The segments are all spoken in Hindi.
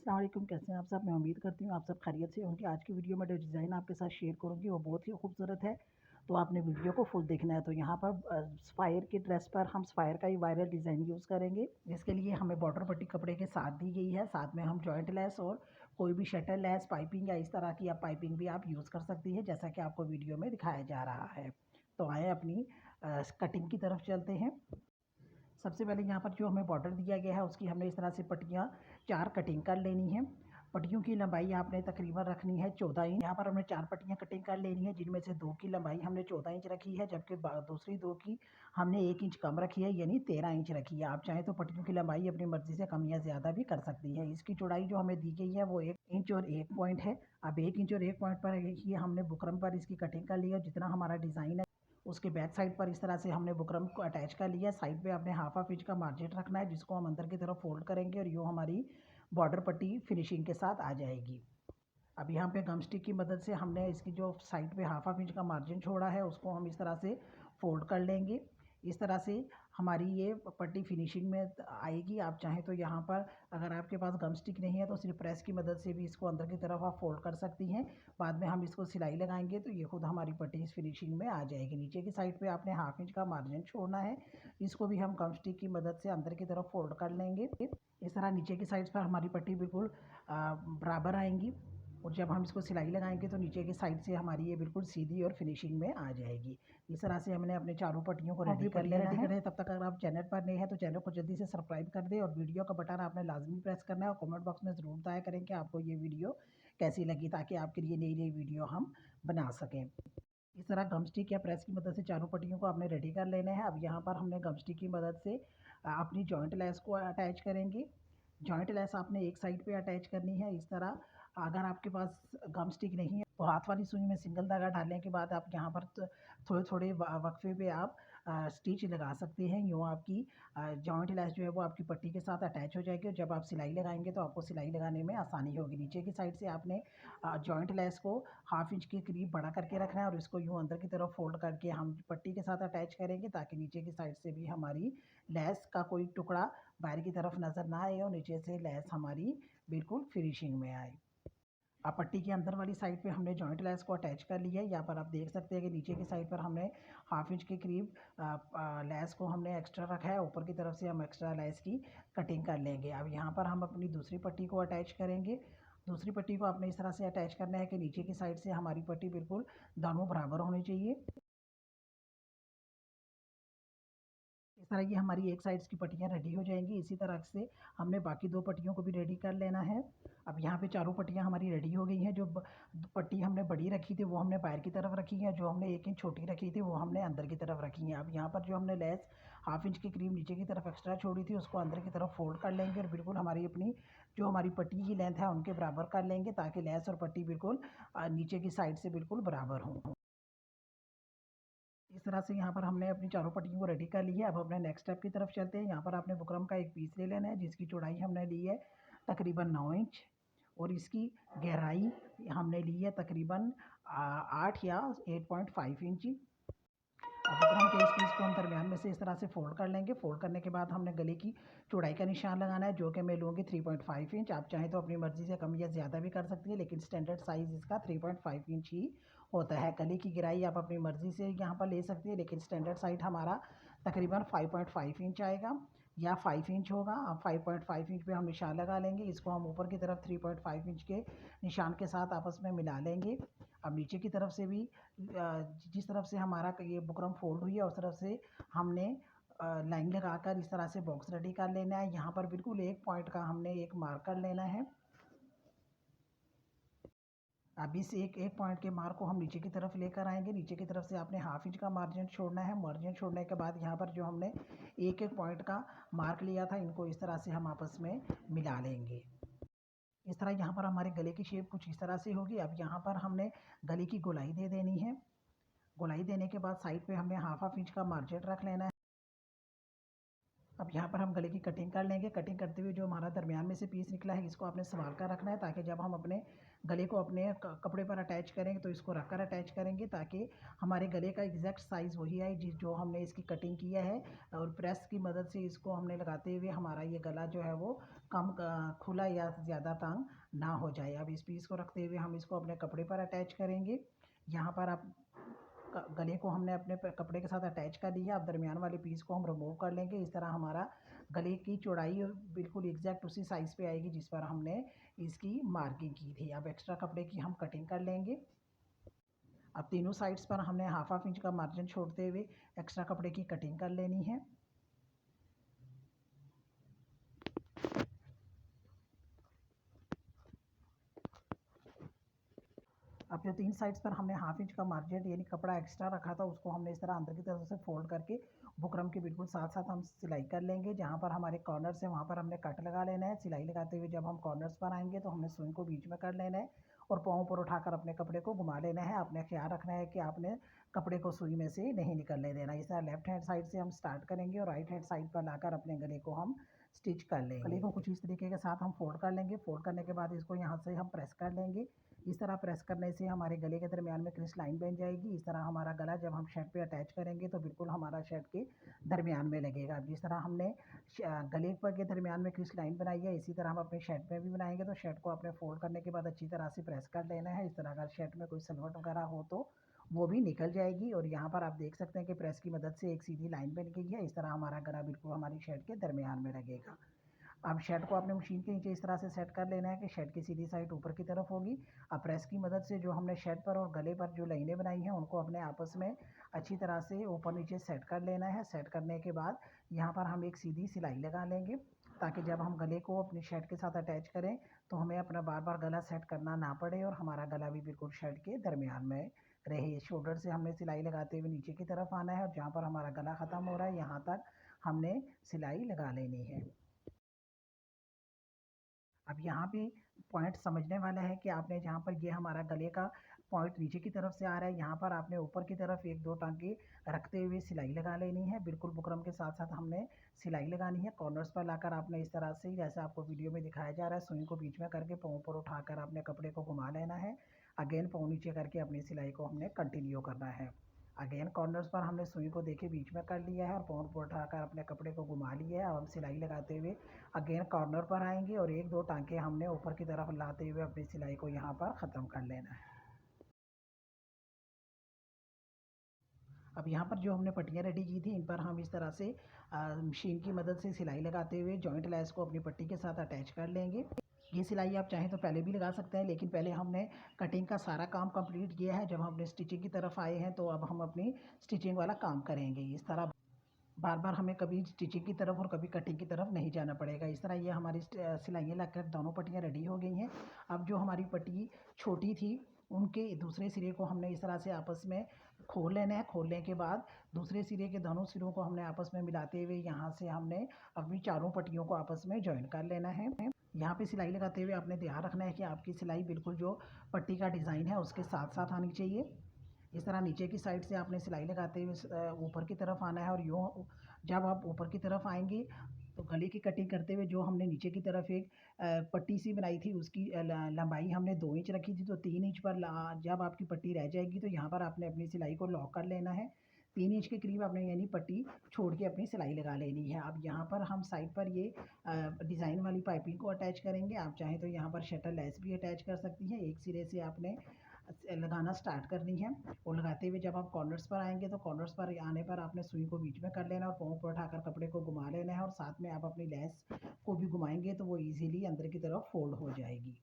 अस्सलाम वालेकुम, कैसे हैं आप सब। मैं उम्मीद करती हूँ आप सब खैरियत से होंगे। आज की वीडियो में जो डिज़ाइन आपके साथ शेयर करूँगी वो बहुत ही खूबसूरत है, तो आपने वीडियो को फुल देखना है। तो यहाँ पर स्पायर की ड्रेस पर हम स्पायर का ही वायरल डिज़ाइन यूज़ करेंगे, जिसके लिए हमें बॉर्डर पट्टी कपड़े के साथ दी गई है। साथ में हम जॉइंट लेस और कोई भी शटल लेस पाइपिंग या इस तरह की आप पाइपिंग भी आप यूज़ कर सकती है, जैसा कि आपको वीडियो में दिखाया जा रहा है। तो आए अपनी कटिंग की तरफ चलते हैं। सबसे पहले यहाँ पर जो हमें बॉर्डर दिया गया है उसकी हमने इस तरह से पट्टियाँ 4 कटिंग कर लेनी है। पट्टियों की लंबाई आपने तकरीबन रखनी है 14 इंच। यहाँ पर हमने 4 पट्टियाँ कटिंग कर लेनी है, जिनमें से 2 की लंबाई हमने 14 इंच रखी है, जबकि दूसरी 2 की हमने 1 इंच कम रखी है, यानी 13 इंच रखी है। आप चाहें तो पट्टियों की लंबाई अपनी मर्ज़ी से कम या ज़्यादा भी कर सकती है। इसकी चौड़ाई जो हमें दी गई है वो 1 इंच और 1 पॉइंट है। अब 1 इंच और 1 पॉइंट पर ही हमने बुकरम पर इसकी कटिंग कर ली है। जितना हमारा डिज़ाइन है उसके बैक साइड पर इस तरह से हमने बुकरम को अटैच कर लिया। साइड पे आपने हाफ इंच का मार्जिन रखना है, जिसको हम अंदर की तरफ फोल्ड करेंगे और यूँ हमारी बॉर्डर पट्टी फिनिशिंग के साथ आ जाएगी। अब यहाँ पे गम स्टिक की मदद से हमने इसकी जो साइड पे हाफ इंच का मार्जिन छोड़ा है उसको हम इस तरह से फोल्ड कर लेंगे। इस तरह से हमारी ये पट्टी फिनिशिंग में आएगी। आप चाहें तो यहाँ पर अगर आपके पास गम स्टिक नहीं है तो सिर्फ प्रेस की मदद से भी इसको अंदर की तरफ आप फोल्ड कर सकती हैं। बाद में हम इसको सिलाई लगाएंगे तो ये खुद हमारी पट्टी इस फिनिशिंग में आ जाएगी। नीचे की साइड पे आपने हाफ इंच का मार्जिन छोड़ना है, इसको भी हम गम स्टिक की मदद से अंदर की तरफ फोल्ड कर लेंगे। इस तरह नीचे की साइड पर हमारी पट्टी बिल्कुल बराबर आएंगी और जब हम इसको सिलाई लगाएंगे तो नीचे की साइड से हमारी ये बिल्कुल सीधी और फिनिशिंग में आ जाएगी। इस तरह से हमने अपने चारों पट्टियों को रेडी कर लेना है। तब तक अगर आप चैनल पर नए हैं तो चैनल को जल्दी से सब्सक्राइब कर दें और वीडियो का बटन आपने लाजमी प्रेस करना है और कमेंट बॉक्स में ज़रूर बताया करें कि आपको ये वीडियो कैसी लगी, ताकि आपके लिए नई नई वीडियो हम बना सकें। इस तरह गम स्टिक या प्रेस की मदद से चारों पट्टियों को आपने रेडी कर लेना है। अब यहाँ पर हमने गम स्टिक की मदद से अपनी जॉइंट लेस को अटैच करेंगे। जॉइंट लेस आपने एक साइड पे अटैच करनी है इस तरह। अगर आपके पास गम स्टिक नहीं है तो हाथ वाली सुई में सिंगल धागा डालने के बाद आप यहाँ पर थोड़े थोड़े वक्फे पे आप स्टिच लगा सकते हैं। यूँ आपकी जॉइंट लेस जो है वो आपकी पट्टी के साथ अटैच हो जाएगी और जब आप सिलाई लगाएंगे तो आपको सिलाई लगाने में आसानी होगी। नीचे की साइड से आपने जॉइंट लेस को हाफ इंच के करीब बड़ा करके रखना है और इसको यूँ अंदर की तरफ फोल्ड करके हम पट्टी के साथ अटैच करेंगे, ताकि नीचे की साइड से भी हमारी लेस का कोई टुकड़ा बाहर की तरफ नज़र ना आए और नीचे से लेस हमारी बिल्कुल फिनिशिंग में आए। अब पट्टी के अंदर वाली साइड पे हमने जॉइंट लेस को अटैच कर लिया है। यहाँ पर आप देख सकते हैं कि नीचे की साइड पर हमने हाफ इंच के करीब लेस को हमने एक्स्ट्रा रखा है। ऊपर की तरफ से हम एक्स्ट्रा लेस की कटिंग कर लेंगे। अब यहाँ पर हम अपनी दूसरी पट्टी को अटैच करेंगे। दूसरी पट्टी को आपने इस तरह से अटैच करना है कि नीचे की साइड से हमारी पट्टी बिल्कुल दोनों बराबर होनी चाहिए। इस तरह की हमारी एक साइड्स की पट्टियाँ रेडी हो जाएंगी। इसी तरह से हमने बाकी 2 पट्टियों को भी रेडी कर लेना है। अब यहाँ पे चारों पट्टियाँ हमारी रेडी हो गई हैं। जो पट्टी हमने बड़ी रखी थी वो हमने बाहर की तरफ रखी है, जो हमने 1 इंच छोटी रखी थी वो हमने अंदर की तरफ रखी है। अब यहाँ पर जो हमने लेस हाफ इंच के करीब नीचे की तरफ एक्स्ट्रा छोड़ी थी उसको अंदर की तरफ फोल्ड कर लेंगे और बिल्कुल हमारी अपनी जो हमारी पट्टी की लेंथ है उनके बराबर कर लेंगे, ताकि लेस और पट्टी बिल्कुल नीचे की साइड से बिल्कुल बराबर हों। इस तरह से यहाँ पर हमने अपनी चारों पट्टियों को रेडी कर ली है। अब अपने नेक्स्ट स्टेप की तरफ चलते हैं। यहाँ पर आपने बुकरम का एक पीस ले लेना है, जिसकी चौड़ाई हमने ली है तकरीबन 9 इंच और इसकी गहराई हमने ली है तकरीबन 8 या 8.5 इंच। अब बुकरम के इस पीस को हम दरमियान में से इस तरह से फोल्ड कर लेंगे। फोल्ड करने के बाद हमने गले की चौड़ाई का निशान लगाना है, जो कि मैं लूँगी 3.5 इंच। आप चाहें तो अपनी मर्ज़ी से कम या ज़्यादा भी कर सकती है, लेकिन स्टैंडर्ड साइज़ इसका 3.5 इंच ही होता है। गले की गिराई आप अपनी मर्ज़ी से यहाँ पर ले सकती है, लेकिन स्टैंडर्ड साइड हमारा तकरीबन 5.5 इंच आएगा या 5 इंच होगा। अब 5.5 इंच पे हम निशान लगा लेंगे। इसको हम ऊपर की तरफ 3.5 इंच के निशान के साथ आपस में मिला लेंगे। अब नीचे की तरफ से भी जिस तरफ से हमारा ये बुकरम फोल्ड हुई है उस तरफ से हमने लाइन लगाकर इस तरह से बॉक्स रेडी कर लेना है। यहाँ पर बिल्कुल एक पॉइंट का हमने एक मार्क कर लेना है। अब इस एक पॉइंट के मार्क को हम नीचे की तरफ लेकर आएंगे। नीचे की तरफ से आपने हाफ इंच का मार्जिन छोड़ना है। मार्जिन छोड़ने के बाद यहाँ पर जो हमने एक पॉइंट का मार्क लिया था, इनको इस तरह से हम आपस में मिला लेंगे। इस तरह यहाँ पर हमारे गले की शेप कुछ इस तरह से होगी। अब यहाँ पर हमने गले की गोलाई दे देनी है। गोलाई देने के बाद साइड पे हमने हाफ इंच का मार्जिन रख लेना है। अब यहाँ पर हम गले की कटिंग कर लेंगे। कटिंग करते हुए जो हमारा दरमियान में से पीस निकला है इसको आपने संभाल कर रखना है, ताकि जब हम अपने गले को अपने कपड़े पर अटैच करेंगे तो इसको रख कर अटैच करेंगे, ताकि हमारे गले का एग्जैक्ट साइज़ वही आए जो हमने इसकी कटिंग किया है। और प्रेस की मदद से इसको हमने लगाते हुए हमारा ये गला जो है वो कम खुला या ज़्यादा तंग ना हो जाए। अब इस पीस को रखते हुए हम इसको अपने कपड़े पर अटैच करेंगे। यहाँ पर आप गले को हमने अपने कपड़े के साथ अटैच कर लिया। अब दरमियान वाले पीस को हम रिमूव कर लेंगे। इस तरह हमारा गले की चौड़ाई बिल्कुल एग्जैक्ट उसी साइज़ पे आएगी जिस पर हमने इसकी मार्किंग की थी। अब एक्स्ट्रा कपड़े की हम कटिंग कर लेंगे। अब तीनों साइड्स पर हमने हाफ इंच का मार्जिन छोड़ते हुए एक्स्ट्रा कपड़े की कटिंग कर लेनी है। अब जो 3 साइड्स पर हमने हाफ इंच का मार्जिन यानी कपड़ा एक्स्ट्रा रखा था उसको हमने इस तरह अंदर की तरफ से फोल्ड करके बुकरम के बिल्कुल साथ साथ हम सिलाई कर लेंगे। जहाँ पर हमारे कॉर्नर्स है वहाँ पर हमने कट लगा लेना है। सिलाई लगाते हुए जब हम कॉर्नर्स पर आएंगे तो हमने सुई को बीच में कर लेना है और पाँव पर उठाकर अपने कपड़े को घुमा लेना है। आपने ख्याल रखना है कि आपने कपड़े को सुई में से नहीं निकलने देना। इस तरह लेफ्ट हैंड साइड से हम स्टार्ट करेंगे और राइट हैंड साइड पर लाकर अपने गले को हम स्टिच कर लेंगे। गले को कुछ इस तरीके के साथ हम फोल्ड कर लेंगे। फोल्ड करने के बाद इसको यहाँ से हम प्रेस कर लेंगे। इस तरह प्रेस करने से हमारे गले के दरमियान में क्रिस लाइन बन जाएगी। इस तरह हमारा गला जब हम शर्ट पे अटैच करेंगे तो बिल्कुल हमारा शर्ट के दरमियान में लगेगा। जिस तरह हमने गले पर के दरमियान में क्रिस लाइन बनाई है इसी तरह हम अपने शर्ट में भी बनाएंगे। तो शर्ट को अपने फोल्ड करने के बाद अच्छी तरह से प्रेस कर लेना है। इस तरह अगर शर्ट में कोई सलवट वगैरह हो तो वो भी निकल जाएगी। और यहाँ पर आप देख सकते हैं कि प्रेस की मदद से एक सीधी लाइन बन गई है। इस तरह हमारा गला बिल्कुल हमारी शर्ट के दरमियान में लगेगा। अब शर्ट को आपने मशीन के नीचे इस तरह से सेट कर लेना है कि शर्ट की सीधी साइड ऊपर की तरफ होगी। अब प्रेस की मदद से जो हमने शर्ट पर और गले पर जो लाइनें बनाई हैं उनको अपने आपस में अच्छी तरह से ऊपर नीचे सेट कर लेना है। सेट करने के बाद यहाँ पर हम एक सीधी सिलाई लगा लेंगे ताकि जब हम गले को अपनी शर्ट के साथ अटैच करें तो हमें अपना बार बार गला सेट करना ना पड़े और हमारा गला भी बिल्कुल शर्ट के दरमियान में रहे। शोल्डर से हमने सिलाई लगाते हुए नीचे की तरफ आना है और जहाँ पर हमारा गला ख़त्म हो रहा है यहाँ तक हमने सिलाई लगा लेनी है। अब यहाँ पे पॉइंट समझने वाला है कि आपने जहाँ पर ये हमारा गले का पॉइंट नीचे की तरफ से आ रहा है यहाँ पर आपने ऊपर की तरफ एक दो टांके रखते हुए सिलाई लगा लेनी है। बिल्कुल बुकरम के साथ साथ हमने सिलाई लगानी है। कॉर्नर्स पर लाकर आपने इस तरह से जैसे आपको वीडियो में दिखाया जा रहा है सुई को बीच में करके पाँव पर उठाकर आपने कपड़े को घुमा लेना है। अगेन पाँव नीचे करके अपनी सिलाई को हमने कंटिन्यू करना है। अगेन कॉर्नर्स पर हमने सुई को देखे बीच में कर लिया है और पाँव पर उठाकर अपने कपड़े को घुमा लिया है। अब हम सिलाई लगाते हुए अगेन कॉर्नर पर आएंगे और एक दो टांके हमने ऊपर की तरफ लाते हुए अपनी सिलाई को यहाँ पर ख़त्म कर लेना है। अब यहाँ पर जो हमने पट्टियाँ रेडी की थी इन पर हम इस तरह से मशीन की मदद से सिलाई लगाते हुए जॉइंट लेस को अपनी पट्टी के साथ अटैच कर लेंगे। ये सिलाई आप चाहें तो पहले भी लगा सकते हैं लेकिन पहले हमने कटिंग का सारा काम कंप्लीट किया है। जब हमने स्टिचिंग की तरफ आए हैं तो अब हम अपनी स्टिचिंग वाला काम करेंगे। इस तरह बार बार हमें कभी स्टिचिंग की तरफ और कभी कटिंग की तरफ नहीं जाना पड़ेगा। इस तरह ये हमारी सिलाइयाँ लगकर दोनों पट्टियाँ रेडी हो गई हैं। अब जो हमारी पट्टी छोटी थी उनके दूसरे सिरे को हमने इस तरह से आपस में खोल लेना है। खोलने के बाद दूसरे सिरे के दोनों सिरों को हमने आपस में मिलाते हुए यहाँ से हमने अपनी चारों पट्टियों को आपस में जॉइन कर लेना है। यहाँ पे सिलाई लगाते हुए आपने ध्यान रखना है कि आपकी सिलाई बिल्कुल जो पट्टी का डिज़ाइन है उसके साथ साथ आनी चाहिए। इस तरह नीचे की साइड से आपने सिलाई लगाते हुए ऊपर की तरफ आना है और यूँ जब आप ऊपर की तरफ आएंगे तो गले की कटिंग करते हुए जो हमने नीचे की तरफ एक पट्टी सी बनाई थी उसकी लंबाई हमने 2 इंच रखी थी। तो 3 इंच पर जब आपकी पट्टी रह जाएगी तो यहाँ पर आपने अपनी सिलाई को लॉक कर लेना है। 3 इंच के करीब आपने यानी पट्टी छोड़ के अपनी सिलाई लगा लेनी है। अब यहाँ पर हम साइड पर ये डिज़ाइन वाली पाइपिंग को अटैच करेंगे। आप चाहें तो यहाँ पर शटल लेस भी अटैच कर सकती हैं। एक सिरे से आपने लगाना स्टार्ट करनी है और लगाते हुए जब आप कॉर्नर्स पर आएंगे तो कॉर्नर्स पर आने पर आपने सुई को बीच में कर लेना और पाँव पर उठाकर कपड़े को घुमा लेना है और साथ में आप अपनी लेस को भी घुमाएंगे तो वो इजीली अंदर की तरफ फोल्ड हो जाएगी।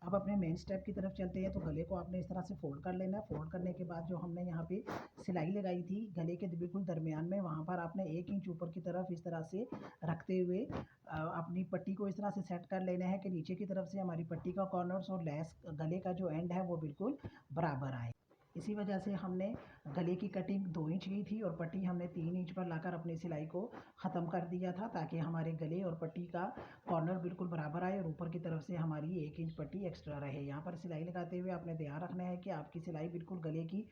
अब अपने मेन स्टेप की तरफ चलते हैं। तो गले को आपने इस तरह से फोल्ड कर लेना है। फोल्ड करने के बाद जो हमने यहाँ पे सिलाई लगाई थी गले के बिल्कुल दरमियान में वहाँ पर आपने 1 इंच ऊपर की तरफ इस तरह से रखते हुए अपनी पट्टी को इस तरह से सेट कर लेना है कि नीचे की तरफ से हमारी पट्टी का कॉर्नर्स और लेस गले का जो एंड है वो बिल्कुल बराबर आए। इसी वजह से हमने गले की कटिंग 2 इंच की थी और पट्टी हमने 3 इंच पर लाकर अपनी सिलाई को ख़त्म कर दिया था, ताकि हमारे गले और पट्टी का कॉर्नर बिल्कुल बराबर आए और ऊपर की तरफ से हमारी 1 इंच पट्टी एक्स्ट्रा रहे। यहाँ पर सिलाई लगाते हुए आपने ध्यान रखना है कि आपकी सिलाई बिल्कुल गले की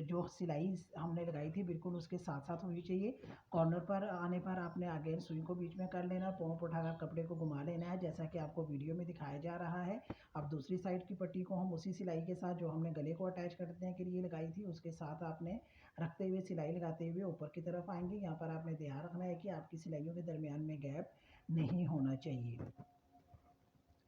जो सिलाई हमने लगाई थी बिल्कुल उसके साथ साथ होनी चाहिए। कॉर्नर पर आने पर आपने अगेन सुई को बीच में कर लेना, पोंप उठाकर कपड़े को घुमा लेना है, जैसा कि आपको वीडियो में दिखाया जा रहा है। अब दूसरी साइड की पट्टी को हम उसी सिलाई के साथ जो हमने गले को अटैच करने के लिए लगाई थी उसके साथ आपने रखते हुए सिलाई लगाते हुए ऊपर की तरफ आएंगे। यहाँ पर आपने ध्यान रखना है कि आपकी सिलाइयों के दरमियान में गैप नहीं होना चाहिए।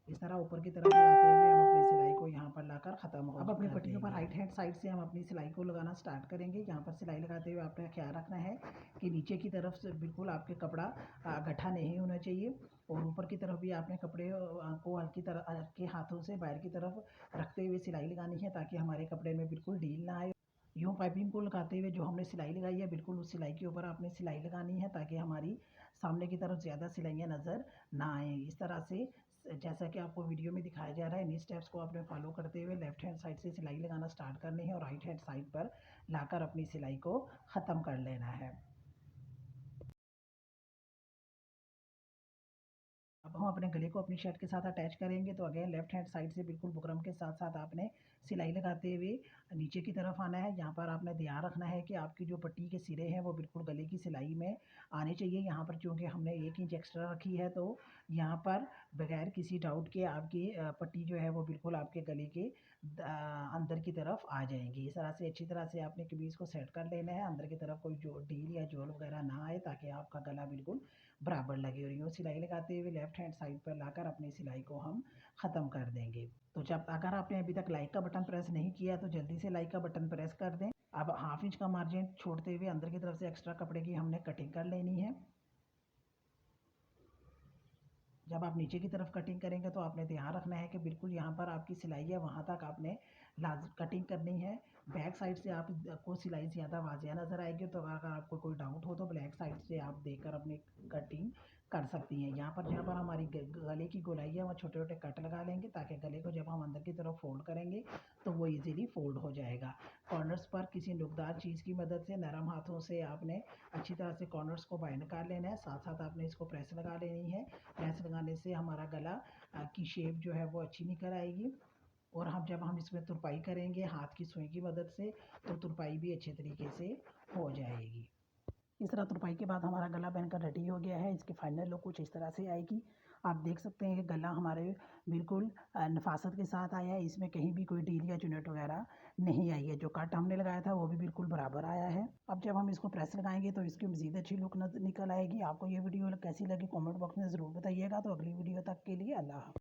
इस तरह ऊपर की तरफ लगाते हुए हम अपनी सिलाई को यहाँ पर लाकर ख़त्म हो। अब अपनी पट्टियों पर राइट हैंड साइड से हम अपनी सिलाई को लगाना स्टार्ट करेंगे। यहाँ पर सिलाई लगाते हुए आपने ख्याल रखना है कि नीचे की तरफ से बिल्कुल आपके कपड़ा गड्ढा नहीं होना चाहिए और ऊपर की तरफ भी आपने कपड़े को हल्की तरह के हाथों से बाहर की तरफ रखते हुए सिलाई लगानी है, ताकि हमारे कपड़े में बिल्कुल ढील ना आए। यूँ पाइपिंग को लगाते हुए जो हमने सिलाई लगाई है बिल्कुल उस सिलाई के ऊपर आपने सिलाई लगानी है, ताकि हमारी सामने की तरफ ज़्यादा सिलाइयाँ नज़र ना आएँ। इस तरह से जैसा कि आपको वीडियो में दिखाया जा रहा है, इन स्टेप्स को आपने फॉलो करते हुए लेफ्ट हैंड साइड से सिलाई लगाना स्टार्ट करनी है और राइट हैंड साइड पर लाकर अपनी सिलाई को ख़त्म कर लेना है। अब हम अपने गले को अपनी शर्ट के साथ अटैच करेंगे, तो अगेन लेफ्ट हैंड साइड से बिल्कुल बुकरम के साथ साथ आपने सिलाई लगाते हुए नीचे की तरफ आना है। यहाँ पर आपने ध्यान रखना है कि आपकी जो पट्टी के सिरे हैं वो बिल्कुल गले की सिलाई में आने चाहिए। यहाँ पर चूँकि हमने 1 इंच एक्स्ट्रा रखी है, तो यहाँ पर बगैर किसी डाउट के आपकी पट्टी जो है वो बिल्कुल आपके गले के अंदर की तरफ आ जाएंगी। इस तरह से अच्छी तरह से आपने कमीज़ को सेट कर लेना है, अंदर की तरफ कोई जो ढील या जोड़ वगैरह ना आए, ताकि आपका गला बिल्कुल बराबर लगे। और यूँ सिलाई लगाते हुए लेफ्ट हैंड साइड पर लाकर अपनी सिलाई को हम ख़त्म कर देंगे। तो जब अगर आपने अभी तक लाइक का बटन प्रेस नहीं किया तो जल्दी से लाइक का बटन प्रेस कर दें। अब 1/2 इंच का मार्जिन छोड़ते हुए अंदर की तरफ से एक्स्ट्रा कपड़े की हमने कटिंग कर लेनी है। जब आप नीचे की तरफ कटिंग करेंगे तो आपने ध्यान रखना है कि बिल्कुल यहाँ पर आपकी सिलाई है वहाँ तक आपने कटिंग करनी है। बैक साइड से आपको सिलाई ज़्यादा वाजिया नज़र आएगी, तो अगर आपको कोई डाउट हो तो ब्लैक साइड से आप देखकर अपनी कटिंग कर सकती हैं। यहाँ पर जहाँ पर हमारी गले की गोलाई है वहाँ छोटे छोटे कट लगा लेंगे, ताकि गले को जब हम अंदर की तरफ फोल्ड करेंगे तो वो इजीली फोल्ड हो जाएगा। कॉर्नर्स पर किसी नुकदार चीज़ की मदद से नरम हाथों से आपने अच्छी तरह से कॉर्नर्स को बाइंड कर लेना है, साथ साथ आपने इसको प्रेस लगा लेनी है। प्रेस लगाने से हमारा गला की शेप जो है वो अच्छी निकल आएगी और जब हम इसमें तुरपाई करेंगे हाथ की सुई की मदद से, तो तुरपाई भी अच्छे तरीके से हो जाएगी। इस तरह तुरपाई के बाद हमारा गला बनकर रेडी हो गया है। इसकी फाइनल लुक कुछ इस तरह से आएगी। आप देख सकते हैं कि गला हमारे बिल्कुल नफासत के साथ आया है, इसमें कहीं भी कोई ढील या चुन्नट वगैरह नहीं आई है। जो कट हमने लगाया था वो भी बिल्कुल बराबर आया है। अब जब हम इसको प्रेस लगाएंगे तो इसकी मज़ीद अच्छी लुक निकल आएगी। आपको ये वीडियो कैसी लगी कमेंट बॉक्स में ज़रूर बताइएगा। तो अगली वीडियो तक के लिए अल्लाह हाफ़िज़।